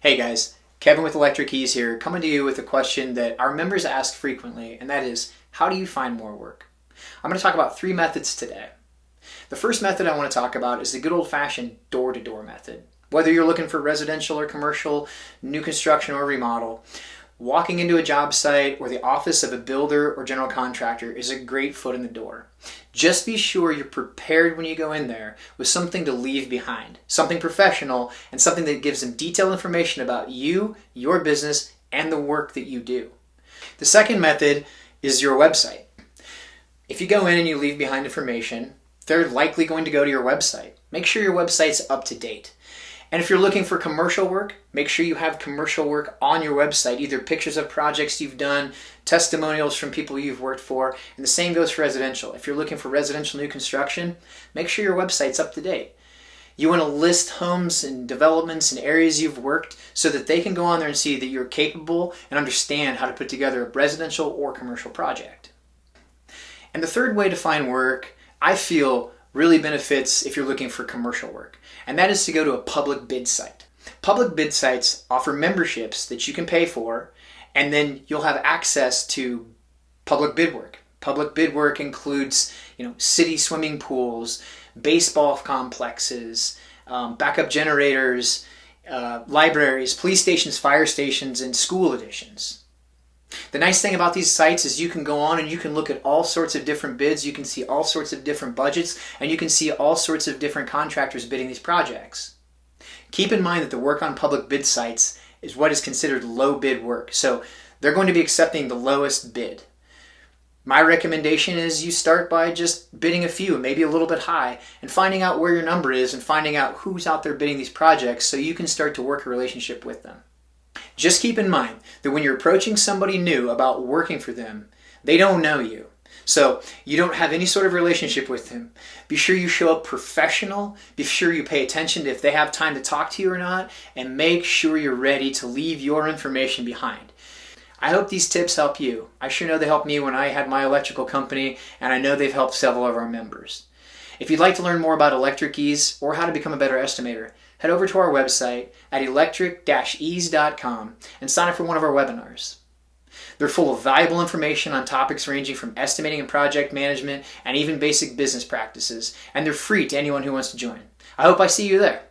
Hey guys, Kevin with Electric Keys here, coming to you with a question that our members ask frequently, and that is, how do you find more work? I'm going to talk about 3 methods today. The first method I want to talk about is the good old-fashioned door-to-door method. Whether you're looking for residential or commercial, new construction or remodel, walking into a job site or the office of a builder or general contractor is a great foot in the door. Just be sure you're prepared when you go in there with something to leave behind, something professional and something that gives them detailed information about you, your business, and the work that you do. The second method is your website. If you go in and you leave behind information, they're likely going to go to your website. Make sure your website's up to date. And if you're looking for commercial work, make sure you have commercial work on your website, either pictures of projects you've done, testimonials from people you've worked for, and the same goes for residential. If you're looking for residential new construction, make sure your website's up to date. You want to list homes and developments and areas you've worked so that they can go on there and see that you're capable and understand how to put together a residential or commercial project. And the third way to find work, I feel, really benefits if you're looking for commercial work, and that is to go to a public bid site. Public bid sites offer memberships that you can pay for, and then you'll have access to public bid work. Public bid work includes, city swimming pools, baseball complexes, backup generators, libraries, police stations, fire stations, and school additions. The nice thing about these sites is you can go on and you can look at all sorts of different bids, you can see all sorts of different budgets, and you can see all sorts of different contractors bidding these projects. Keep in mind that the work on public bid sites is what is considered low bid work, so they're going to be accepting the lowest bid. My recommendation is you start by just bidding a few, maybe a little bit high, and finding out where your number is and finding out who's out there bidding these projects so you can start to work a relationship with them. Just keep in mind that when you're approaching somebody new about working for them, they don't know you. So you don't have any sort of relationship with them. Be sure you show up professional. Be sure you pay attention to if they have time to talk to you or not, and make sure you're ready to leave your information behind. I hope these tips help you. I sure know they helped me when I had my electrical company, and I know they've helped several of our members. If you'd like to learn more about electric keys or how to become a better estimator, head over to our website at electric-ease.com and sign up for one of our webinars. They're full of valuable information on topics ranging from estimating and project management and even basic business practices, and they're free to anyone who wants to join. I hope I see you there.